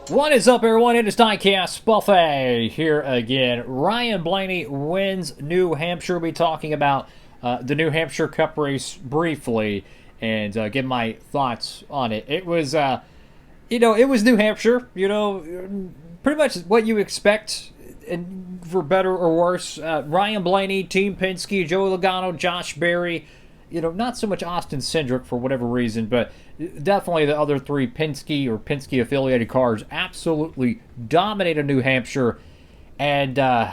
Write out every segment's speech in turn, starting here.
What is up, everyone? It is Diecastbuffet here again. Ryan Blaney wins New Hampshire. We'll be talking about the New Hampshire Cup race briefly and give my thoughts on it. It was, it was New Hampshire. Pretty much what you expect, and for better or worse. Ryan Blaney, Team Penske, Joey Logano, Josh Berry. Not so much Austin Cindric for whatever reason, but definitely the other three Penske or Penske affiliated cars absolutely dominated New Hampshire. And I'm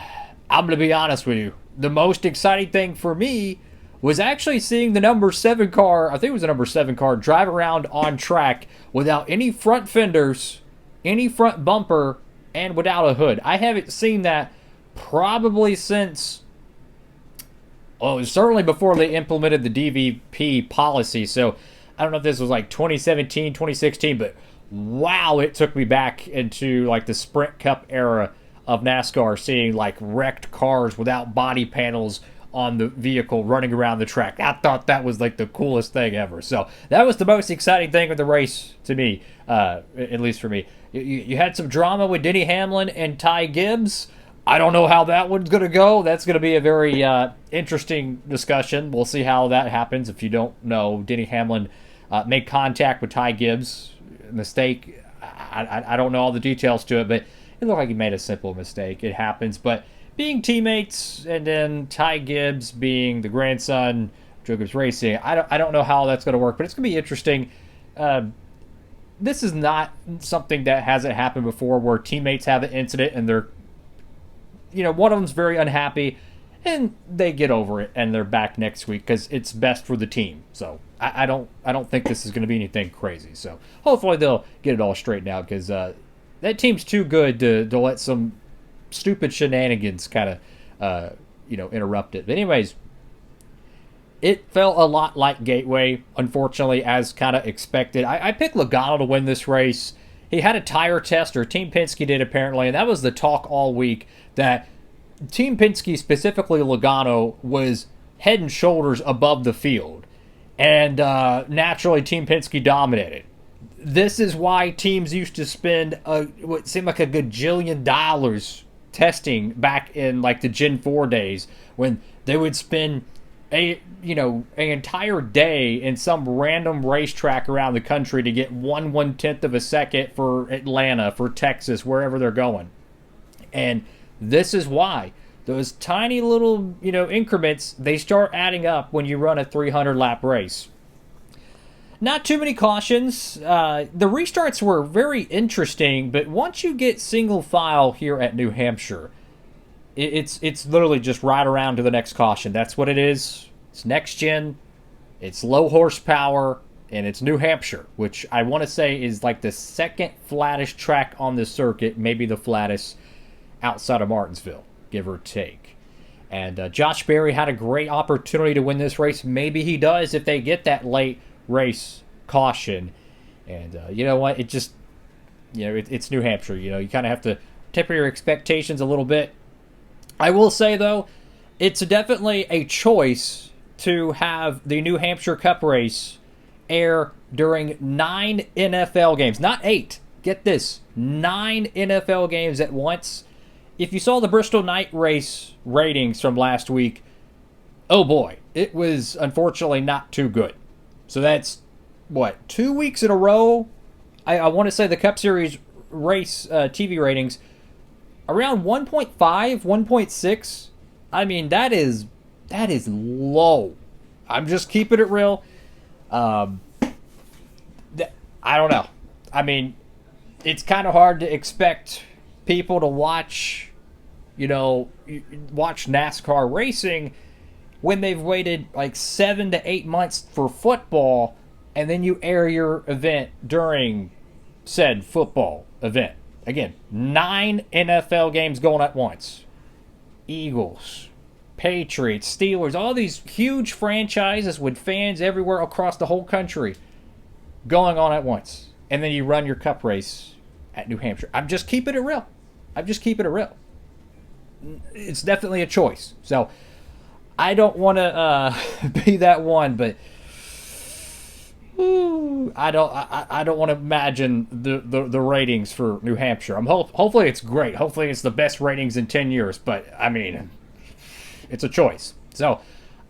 going to be honest with you, the most exciting thing for me was actually seeing the number 7 car, I think it was the number 7 car, drive around on track without any front fenders, any front bumper, and without a hood. I haven't seen that probably since... Well, it was certainly before they implemented the DVP policy, so I don't know if this was like 2017, 2016, but wow, it took me back into like the Sprint Cup era of NASCAR, seeing like wrecked cars without body panels on the vehicle running around the track. I thought that was like the coolest thing ever. So that was the most exciting thing of the race to me, at least for me. You had some drama with Denny Hamlin and Ty Gibbs. I don't know how that one's going to go. That's going to be a very interesting discussion. We'll see how that happens. If you don't know, Denny Hamlin made contact with Ty Gibbs. Mistake. I don't know all the details to it, but it looked like he made a simple mistake. It happens. But being teammates, and then Ty Gibbs being the grandson of Joe Gibbs Racing, I don't know how that's going to work, but it's going to be interesting. This is not something that hasn't happened before, where teammates have an incident and they're one of them's very unhappy, and they get over it, and they're back next week because it's best for the team. So I don't think this is going to be anything crazy. So hopefully they'll get it all straightened out, because that team's too good to let some stupid shenanigans kind of interrupt it. But anyways, it felt a lot like Gateway, unfortunately, as kind of expected. I picked Logano to win this race. He had a tire test, or Team Penske did apparently, and that was the talk all week, that Team Penske, specifically Logano, was head and shoulders above the field. And naturally, Team Penske dominated. This is why teams used to spend what seemed like a gajillion dollars testing back in like the Gen 4 days, when they would spend an entire day in some random racetrack around the country to get 1/110th of a second for Atlanta, for Texas, wherever they're going. And this is why those tiny little increments, they start adding up when you run a 300 lap race. Not too many cautions. The restarts were very interesting, but once you get single file here at New Hampshire, it's literally just right around to the next caution. That's what it is. It's next gen, it's low horsepower, and it's New Hampshire, which I want to say is like the second flattest track on the circuit, maybe the flattest outside of Martinsville, give or take. And Josh Berry had a great opportunity to win this race. Maybe he does if they get that late race caution. And you know what? It just, it's New Hampshire. You kind of have to temper your expectations a little bit. I will say, though, it's definitely a choice to have the New Hampshire Cup race air during 9 NFL games. Not 8. Get this. 9 NFL games at once. If you saw the Bristol night race ratings from last week, oh boy, it was unfortunately not too good. So that's, 2 weeks in a row? I want to say the Cup Series race TV ratings around 1.5, 1.6. I mean, that is low. I'm just keeping it real. I don't know. I mean, it's kind of hard to expect people to watch NASCAR racing when they've waited like 7 to 8 months for football, and then you air your event during said football event. Again, 9 NFL games going at once. Eagles, Patriots, Steelers, all these huge franchises with fans everywhere across the whole country going on at once. And then you run your cup race at New Hampshire. I'm just keeping it real. It's definitely a choice. So I don't want to be that one, but I don't want to imagine the ratings for New Hampshire. Hopefully it's great. Hopefully it's the best ratings in 10 years. But I mean, it's a choice. So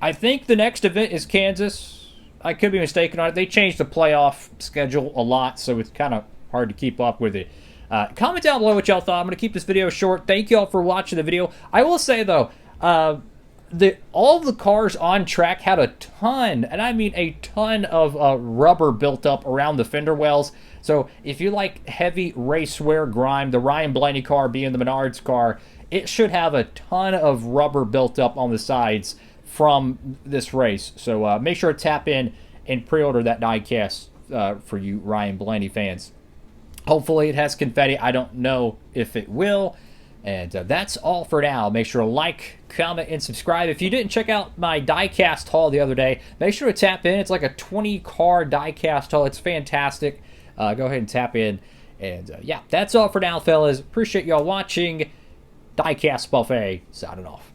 I think the next event is Kansas. I could be mistaken on it. They changed the playoff schedule a lot, so it's kind of hard to keep up with it. Comment down below what y'all thought. I'm going to keep this video short. Thank y'all for watching the video. I will say, though, all the cars on track had a ton, and I mean a ton of rubber built up around the fender wells. So if you like heavy race wear grime, the Ryan Blaney car being the Menards car, it should have a ton of rubber built up on the sides from this race. So make sure to tap in and pre-order that diecast for you Ryan Blaney fans. Hopefully it has confetti. I don't know if it will. And that's all for now. Make sure to like, comment, and subscribe. If you didn't check out my diecast haul the other day, make sure to tap in. It's like a 20-car diecast haul. It's fantastic. Go ahead and tap in. And yeah, that's all for now, fellas. Appreciate y'all watching. Diecast Buffet signing off.